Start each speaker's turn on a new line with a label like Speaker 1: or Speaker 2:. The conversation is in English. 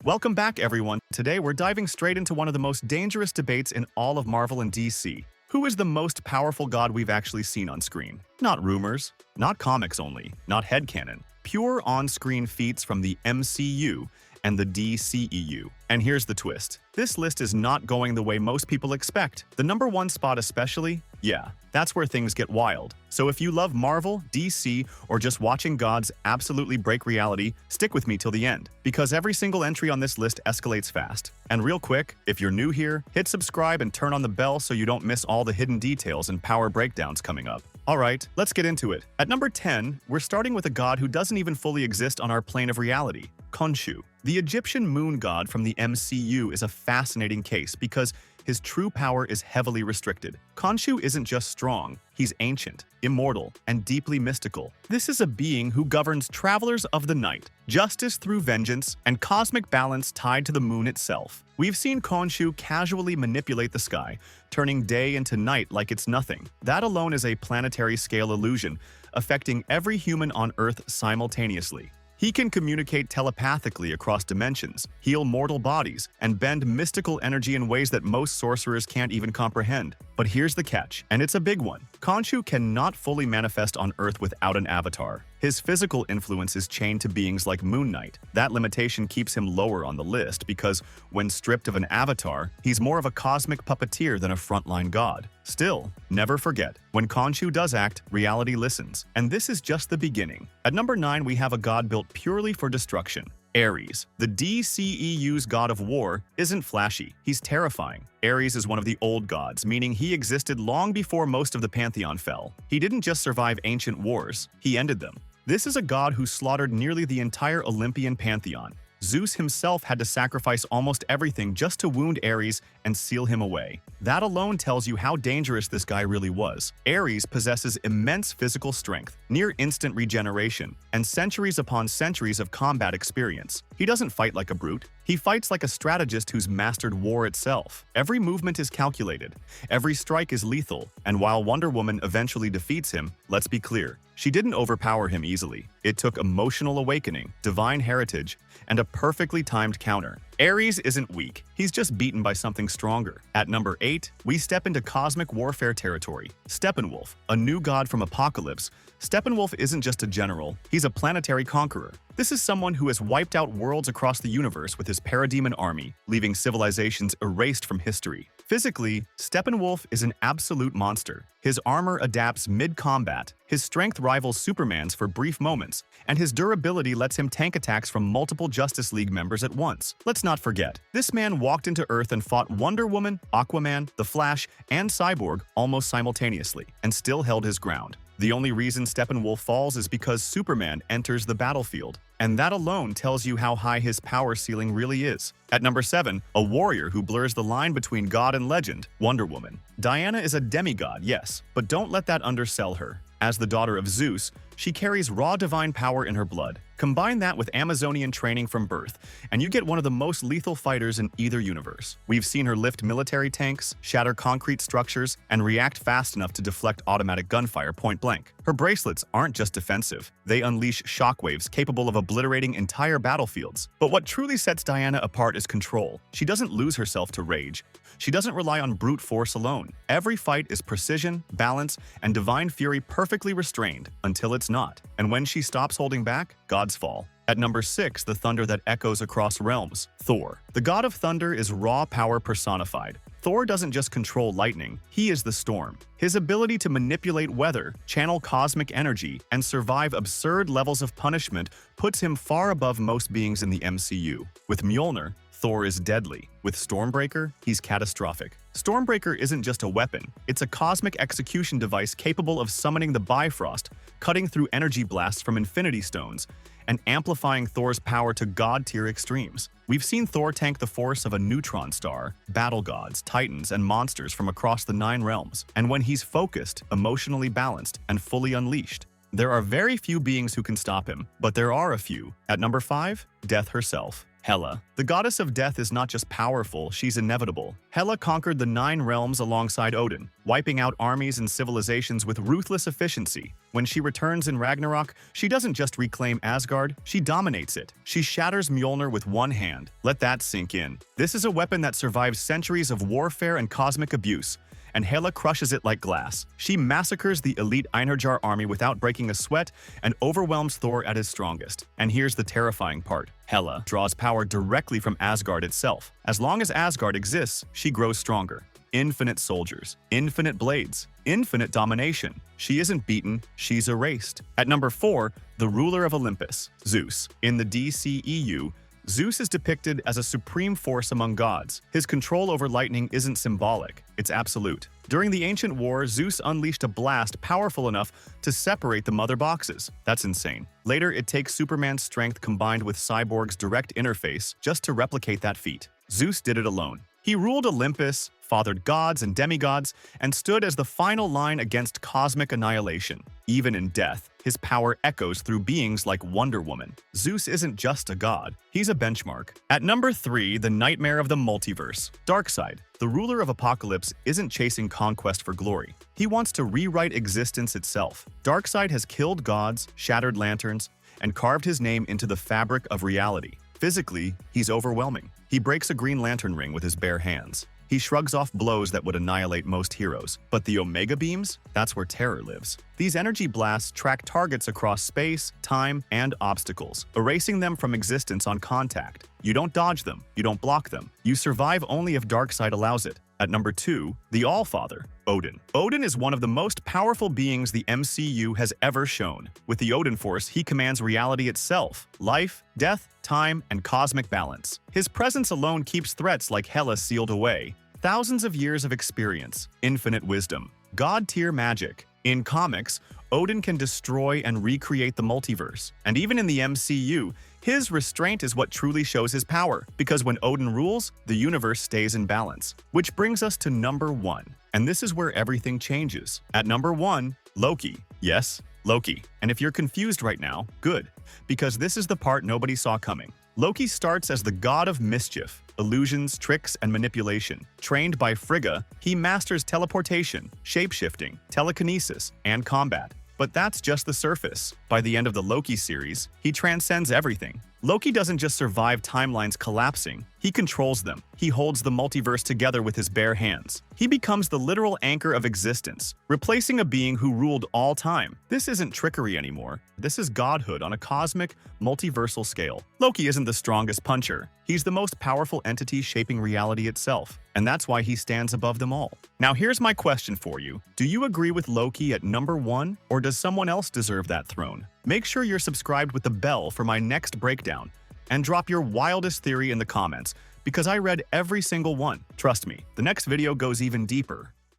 Speaker 1: Welcome back, everyone. Today, we're diving straight into one of the most dangerous debates in all of Marvel and DC. Who is the most powerful god we've actually seen on screen? Not rumors, not comics only, not headcanon. Pure on-screen feats from the MCU and the DCEU. And here's the twist. This list is not going the way most people expect. The number one spot especially? Yeah, that's where things get wild. So if you love Marvel, DC, or just watching gods absolutely break reality, stick with me till the end, because every single entry on this list escalates fast. And real quick, if you're new here, hit subscribe and turn on the bell so you don't miss all the hidden details and power breakdowns coming up. Alright, let's get into it. At number 10, we're starting with a god who doesn't even fully exist on our plane of reality, Khonshu. The Egyptian moon god from the MCU is a fascinating case because his true power is heavily restricted. Khonshu isn't just strong, he's ancient, immortal, and deeply mystical. This is a being who governs travelers of the night, justice through vengeance, and cosmic balance tied to the moon itself. We've seen Khonshu casually manipulate the sky, turning day into night like it's nothing. That alone is a planetary scale illusion, affecting every human on Earth simultaneously. He can communicate telepathically across dimensions, heal mortal bodies, and bend mystical energy in ways that most sorcerers can't even comprehend. But here's the catch, and it's a big one. Khonshu cannot fully manifest on Earth without an avatar. His physical influence is chained to beings like Moon Knight. That limitation keeps him lower on the list because, when stripped of an avatar, he's more of a cosmic puppeteer than a frontline god. Still, never forget, when Khonshu does act, reality listens. And this is just the beginning. At number 9, we have a god built purely for destruction. Aries, the DCEU's god of war, isn't flashy, he's terrifying. Aries is one of the old gods, meaning he existed long before most of the pantheon fell. He didn't just survive ancient wars, he ended them. This is a god who slaughtered nearly the entire Olympian pantheon. Zeus himself had to sacrifice almost everything just to wound Aries and seal him away. That alone tells you how dangerous this guy really was. Aries possesses immense physical strength, near-instant regeneration, and centuries upon centuries of combat experience. He doesn't fight like a brute. He fights like a strategist who's mastered war itself. Every movement is calculated, every strike is lethal, and while Wonder Woman eventually defeats him, let's be clear, she didn't overpower him easily. It took emotional awakening, divine heritage, and a perfectly timed counter. Aries isn't weak, he's just beaten by something stronger. At number 8, we step into cosmic warfare territory. Steppenwolf, a new god from Apocalypse. Steppenwolf isn't just a general, he's a planetary conqueror. This is someone who has wiped out worlds across the universe with his parademon army, leaving civilizations erased from history. Physically, Steppenwolf is an absolute monster. His armor adapts mid-combat, his strength rivals Superman's for brief moments, and his durability lets him tank attacks from multiple Justice League members at once. Let's not forget, this man walked into Earth and fought Wonder Woman, Aquaman, The Flash, and Cyborg almost simultaneously, and still held his ground. The only reason Steppenwolf falls is because Superman enters the battlefield, and that alone tells you how high his power ceiling really is. At number 7, a warrior who blurs the line between god and legend, Wonder Woman. Diana is a demigod, yes, but don't let that undersell her. As the daughter of Zeus, she carries raw divine power in her blood. Combine that with Amazonian training from birth, and you get one of the most lethal fighters in either universe. We've seen her lift military tanks, shatter concrete structures, and react fast enough to deflect automatic gunfire point blank. Her bracelets aren't just defensive, they unleash shockwaves capable of obliterating entire battlefields. But what truly sets Diana apart is control. She doesn't lose herself to rage. She doesn't rely on brute force alone. Every fight is precision, balance, and divine fury perfectly restrained until it's not. And when she stops holding back, gods fall. At number 6, the thunder that echoes across realms, Thor. The god of thunder is raw power personified. Thor doesn't just control lightning, he is the storm. His ability to manipulate weather, channel cosmic energy, and survive absurd levels of punishment puts him far above most beings in the MCU. With Mjolnir, Thor is deadly. With Stormbreaker, he's catastrophic. Stormbreaker isn't just a weapon, it's a cosmic execution device capable of summoning the Bifrost, cutting through energy blasts from Infinity Stones, and amplifying Thor's power to god-tier extremes. We've seen Thor tank the force of a neutron star, battle gods, titans, and monsters from across the 9 realms. And when he's focused, emotionally balanced, and fully unleashed, there are very few beings who can stop him, but there are a few. At number 5, Death herself. Hela. The goddess of death is not just powerful, she's inevitable. Hela conquered the 9 realms alongside Odin, wiping out armies and civilizations with ruthless efficiency. When she returns in Ragnarok, she doesn't just reclaim Asgard, she dominates it. She shatters Mjolnir with one hand. Let that sink in. This is a weapon that survives centuries of warfare and cosmic abuse, and Hela crushes it like glass. She massacres the elite Einherjar army without breaking a sweat and overwhelms Thor at his strongest. And here's the terrifying part. Hela draws power directly from Asgard itself. As long as Asgard exists, she grows stronger. Infinite soldiers, infinite blades, infinite domination. She isn't beaten, she's erased. At number 4, the ruler of Olympus, Zeus. In the DCEU, Zeus is depicted as a supreme force among gods. His control over lightning isn't symbolic, it's absolute. During the ancient war, Zeus unleashed a blast powerful enough to separate the mother boxes. That's insane. Later, it takes Superman's strength combined with Cyborg's direct interface just to replicate that feat. Zeus did it alone. He ruled Olympus, fathered gods and demigods, and stood as the final line against cosmic annihilation. Even in death, his power echoes through beings like Wonder Woman. Zeus isn't just a god, he's a benchmark. At number 3, the nightmare of the multiverse, Darkseid. The ruler of Apocalypse isn't chasing conquest for glory. He wants to rewrite existence itself. Darkseid has killed gods, shattered lanterns, and carved his name into the fabric of reality. Physically, he's overwhelming. He breaks a Green Lantern ring with his bare hands. He shrugs off blows that would annihilate most heroes. But the Omega Beams? That's where terror lives. These energy blasts track targets across space, time, and obstacles, erasing them from existence on contact. You don't dodge them, you don't block them. You survive only if Darkseid allows it. At number 2, the Allfather, Odin. Odin is one of the most powerful beings the MCU has ever shown. With the Odinforce, he commands reality itself, life, death, time, and cosmic balance. His presence alone keeps threats like Hela sealed away. Thousands of years of experience, infinite wisdom, god-tier magic. In comics, Odin can destroy and recreate the multiverse. And even in the MCU, his restraint is what truly shows his power, because when Odin rules, the universe stays in balance. Which brings us to number 1. And this is where everything changes. At number 1, Loki. Yes, Loki. And if you're confused right now, good, because this is the part nobody saw coming. Loki starts as the god of mischief, illusions, tricks, and manipulation. Trained by Frigga, he masters teleportation, shapeshifting, telekinesis, and combat. But that's just the surface. By the end of the Loki series, he transcends everything. Loki doesn't just survive timelines collapsing, he controls them. He holds the multiverse together with his bare hands. He becomes the literal anchor of existence, replacing a being who ruled all time. This isn't trickery anymore. This is godhood on a cosmic, multiversal scale. Loki isn't the strongest puncher. He's the most powerful entity shaping reality itself. And that's why he stands above them all. Now here's my question for you. Do you agree with Loki at number 1, or does someone else deserve that throne? Make sure you're subscribed with the bell for my next breakdown, and drop your wildest theory in the comments, because I read every single one. Trust me, the next video goes even deeper.